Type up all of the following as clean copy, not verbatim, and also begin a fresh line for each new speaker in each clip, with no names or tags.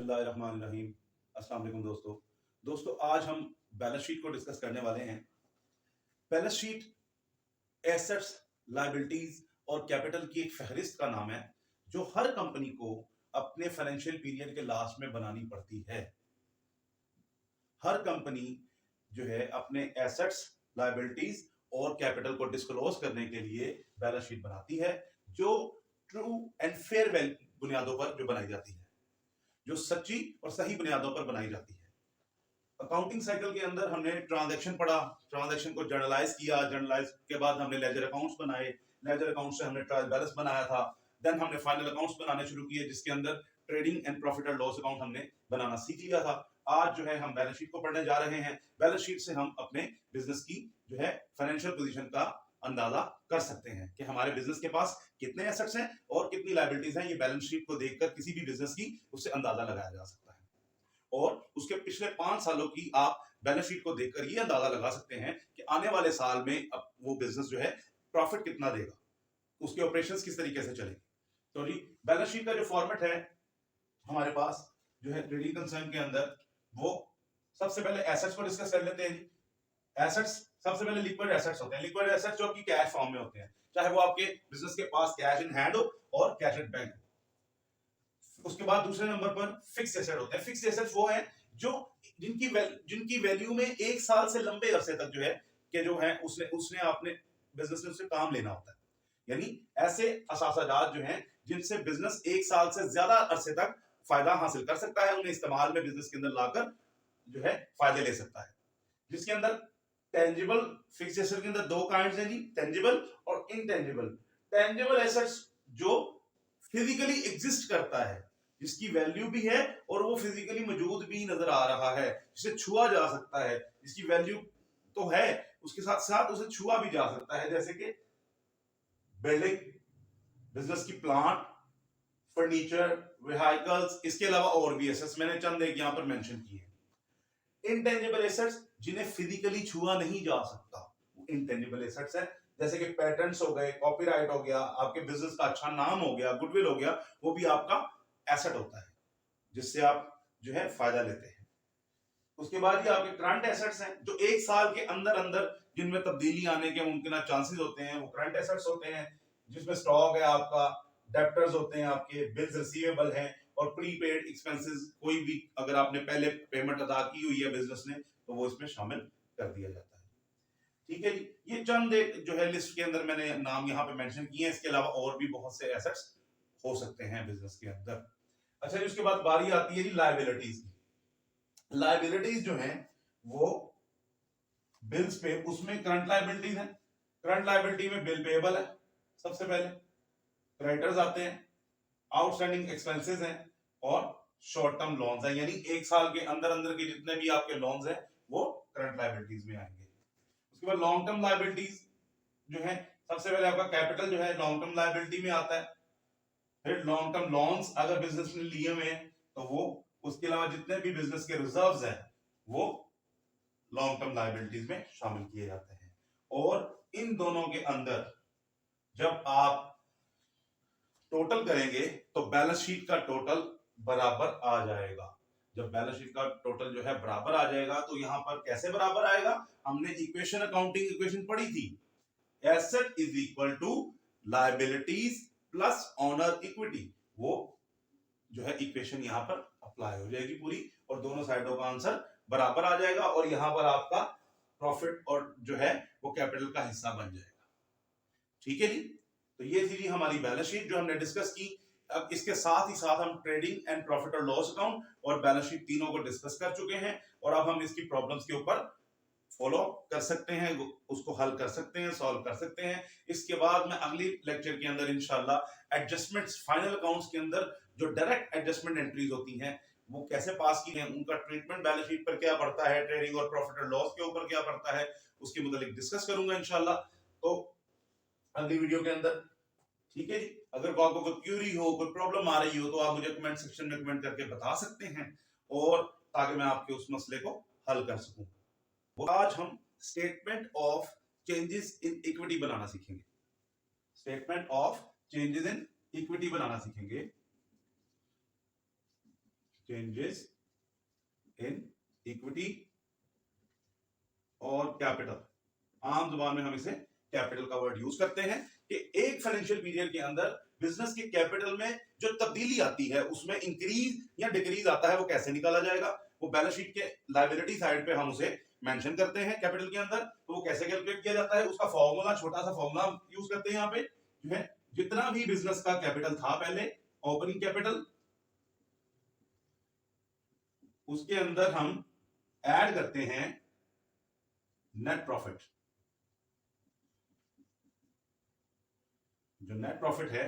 बिस्मिल्लाहिर्रहमानिर्रहीम। अस्सलाम वालेकुम दोस्तों, आज हम बैलेंस शीट को डिस्कस करने वाले हैं। बैलेंस शीट एसेट्स, लायबिलिटीज और कैपिटल की एक फहरिस्त का नाम है जो हर कंपनी को अपने फाइनेंशियल पीरियड के लास्ट में बनानी पड़ती है। हर कंपनी जो है अपने एसेट्स, लायबिलिटीज और कैपिटल को डिस्क्लोज करने के लिए बैलेंस शीट बनाती है जो ट्रू एंड फेयर बुनियादों पर जो बनाई जाती है, जो सच्ची और सही बुनियादों पर बनाई जाती है। अकाउंटिंग साइकिल के अंदर हमने ट्रांजैक्शन पढ़ा, ट्रांजैक्शन को जर्नलाइज किया, जर्नलाइज के बाद हमने लेजर अकाउंट्स बनाए, लेजर अकाउंट से हमने ट्रायल बैलेंस बनाया था, देन हमने फाइनल अकाउंट्स बनाने शुरू किए जिसके अंदर trading and profit and loss account हमने बनाना सीख लिया था। आज जो है हम बैलेंस शीट को पढ़ने जा रहे हैं। बैलेंस शीट से हम अपने बिजनेस की जो है फाइनेंशियल पोजीशन का अंदाजा कर सकते हैं कि हमारे बिजनेस के पास कितने एसेट्स हैं और कितनी लायबिलिटीज हैं। ये बैलेंस शीट को देखकर किसी भी बिजनेस की उससे अंदाजा लगाया जा सकता है और उसके पिछले 5 सालों की आप बैलेंस शीट को देखकर ये अंदाजा लगा सकते हैं कि आने वाले साल में अब वो बिजनेस जो है प्रॉफिट कितना देगा, उसके ऑपरेशंस किस तरीके से चलेंगे। तो जी बैलेंस शीट का जो फॉर्मेट है हमारे पास जो है ट्रेडिंग कंसर्न के अंदर, वो सबसे पहले एसेट्स को डिस्कस कर लेते हैं जी। एसेट्स सबसे पहले लिक्विड एसेट्स होते हैं। लिक्विड एसेट्स जो कि कैश फॉर्म में होते हैं, चाहे वो आपके बिजनेस के पास कैश इन हैंड हो और कैश एट बैंक हो। उसके बाद दूसरे नंबर पर फिक्स एसेट होते हैं। फिक्स एसेट्स वो हैं जो जिनकी वैल्यू में 1 साल से लंबे अरसे तक जो है कि जो है उसने अपने बिजनेस में उससे काम लेना होता है, यानी ऐसे असासाजात जो हैं जिनसे बिजनेस 1 साल से ज्यादा अरसे तक फायदा हासिल कर सकता है, उन्हें इस्तेमाल में बिजनेस के अंदर लाकर जो है फायदे ले सकता है। जिसके अंदर टेंजिबल फिक्स एसेट के अंदर 2 काइंड्स हैं जी, टेंजिबल और इनटेंजिबल। टेंजिबल एसेट्स जो फिजिकली एग्जिस्ट करता है, जिसकी वैल्यू भी है और वो फिजिकली मौजूद भी नजर आ रहा है, जिसे छुआ जा सकता है, जिसकी वैल्यू तो है उसके साथ साथ उसे छुआ भी जा सकता है, जैसे कि बिल्डिंग, बिजनेस की प्लांट, फर्नीचर, व्हीकल्स, इसके अलावा और भी एसेट्स मैंने चंद एक यहां पर मेंशन किए। इनटेंजिबल एसेट्स जिन्हें फिजिकली छुआ नहीं जा सकता, वो इनटेंजिबल एसेट्स है, जैसे कि पेटेंट्स हो गए, कॉपीराइट हो गया, आपके बिजनेस का अच्छा नाम हो गया, गुडविल हो गया, वो भी आपका एसेट होता है जिससे आप जो है फायदा लेते हैं। उसके बाद ये आपके करंट एसेट्स हैं जो 1 साल के अंदर अंदर जिनमें तब्दीली आने के मुमकिन चांसेस होते हैं, वो करंट एसेट्स होते हैं, जिसमें स्टॉक है आपका, डेब्टर्स होते हैं आपके, बिल्स रिसीवेबल हैं और प्रीपेड एक्सपेंसेस, कोई भी अगर आपने पहले पेमेंट अदा की हुई है बिजनेस ने तो वो इसमें शामिल कर दिया जाता है। ठीक है जी, ये चंद एक जो है लिस्ट के अंदर मैंने नाम यहाँ पे मेंशन किए हैं, इसके अलावा और भी बहुत से एसेट्स हो सकते हैं बिजनेस के अंदर। अच्छा जी, उसके बाद बारी आती है जी लायबिलिटीज की। लायबिलिटीज जो हैं वो बिल्स पे, उसमें करंट लायबिलिटीज है, करंट लायबिलिटी में बिल पेएबल है सबसे पहले, क्रेडिटर्स आते हैं, आउटस्टैंडिंग एक्सपेंसेस हैं और शॉर्ट टर्म लोन्स हैं, यानी 1 साल के अंदर अंदर के जितने भी आपके लोन्स हैं वो करंट लायबिलिटीज में आएंगे। उसके बाद लॉन्ग टर्म लायबिलिटीज जो है, सबसे पहले आपका कैपिटल जो है लॉन्ग टर्म लायबिलिटी में आता है, फिर लॉन्ग टर्म लोन्स अगर बिजनेस ने लिए हुए हैं तो वो, उसके अलावा जितने भी बिजनेस के रिजर्व्स हैं वो लॉन्ग टर्म लायबिलिटीज में शामिल किए जाते हैं। और इन दोनों के अंदर जब आप टोटल करेंगे तो बैलेंस शीट का टोटल बराबर आ जाएगा। जब बैलेंस शीट का टोटल जो है बराबर आ जाएगा तो यहां पर कैसे बराबर आएगा, हमने इक्वेशन, अकाउंटिंग इक्वेशन पढ़ी थी, asset is equal to liabilities plus owner equity, वो जो है इक्वेशन यहां पर अप्लाई हो जाएगी पूरी और दोनों साइडों का आंसर बराबर आ जाएगा और यहां पर आपका प्रॉफिट और जो है वो कैपिटल का हिस्सा बन जाएगा। ठीक है जी, तो ये थी हमारी बैलेंस शीट जो हमने डिस्कस की। अब इसके साथ ही साथ हम ट्रेडिंग एंड प्रॉफिट और लॉस अकाउंट और बैलेंस शीट तीनों को डिस्कस कर चुके हैं और अब हम इसकी प्रॉब्लम्स के ऊपर फॉलो कर सकते हैं, उसको हल कर सकते हैं, सॉल्व कर सकते हैं। इसके बाद मैं अगली लेक्चर के अंदर इंशाल्लाह एडजस्टमेंट्स, फाइनल अकाउंट्स के अंदर जो डायरेक्ट एडजस्टमेंट एंट्रीज होती हैं वो कैसे पास की हैं, उनका ट्रीटमेंट बैलेंस शीट पर क्या पड़ता है, ट्रेडिंग और प्रॉफिट और लॉस के ऊपर क्या पड़ता है, उसके मुतालिक डिस्कस करूंगा इंशाल्लाह तो अगली वीडियो के अंदर। ठीक है जी, अगर आपको कोई क्यूरी हो, कोई प्रॉब्लम आ रही हो तो आप मुझे कमेंट सेक्शन में कमेंट करके बता सकते हैं और ताकि मैं आपके उस मसले को हल कर सकूं। आज हम statement of changes in equity बनाना सीखेंगे। Statement of changes in equity बनाना सीखेंगे। चेंजेस इन इक्विटी और कैपिटल, आम जुबान में हम इसे कैपिटल का वर्ड यूज करते हैं कि एक फाइनेंशियल पीरियड के अंदर बिजनेस के कैपिटल में जो तब्दीली आती है उसमें इंक्रीज या डिक्रीज आता है, वो कैसे निकाला जाएगा, वो बैलेंस शीट के लायबिलिटी साइड पे हम उसे मेंशन करते हैं कैपिटल के अंदर। तो वो कैसे कैलकुलेट किया जाता है, उसका फॉर्मूला, छोटा सा फॉर्मूला यूज करते हैं यहाँ पे, जो है जितना भी बिजनेस का कैपिटल था पहले, ओपनिंग कैपिटल, उसके अंदर हम ऐड करते हैं नेट प्रॉफिट। जो नेट प्रॉफिट है,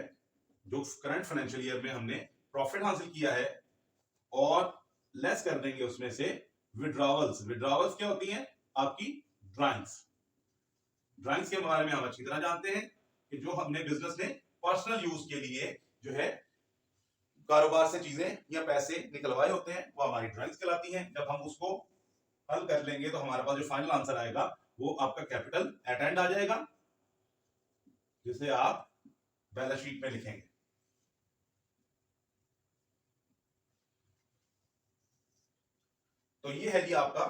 जो करंट फाइनेंशियल ईयर में हमने प्रॉफिट हासिल किया है, और लेस कर देंगे उसमें से विड्रॉवल्स। विड्रॉवल्स क्या होती हैं, आपकी ड्राइंग्स। ड्राइंग्स के बारे में हम अच्छी तरह जानते हैं कि जो हमने बिजनेस ने पर्सनल यूज के लिए जो है कारोबार से चीजें या पैसे निकलवाए होते हैं, वो हमारी ड्राइंग्स कहलाती हैं। जब हम उसको हल कर लेंगे तो हमारे पास जो फाइनल आंसर आएगा वो आपका कैपिटल एट एंड आ जाएगा, जिसे आप बैलेंस शीट में लिखेंगे। तो ये है जी आपका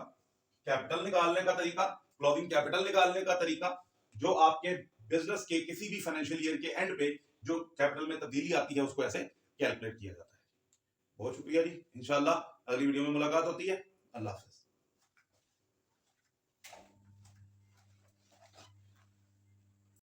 कैपिटल निकालने का तरीका, क्लोजिंग कैपिटल निकालने का तरीका, जो आपके बिजनेस के किसी भी फाइनेंशियल ईयर के एंड पे जो कैपिटल में तब्दीली आती है उसको ऐसे कैलकुलेट किया जाता है। बहुत शुक्रिया जी, इंशाल्लाह अगली वीडियो में मुलाकात होती है। अल्लाह हाफिज।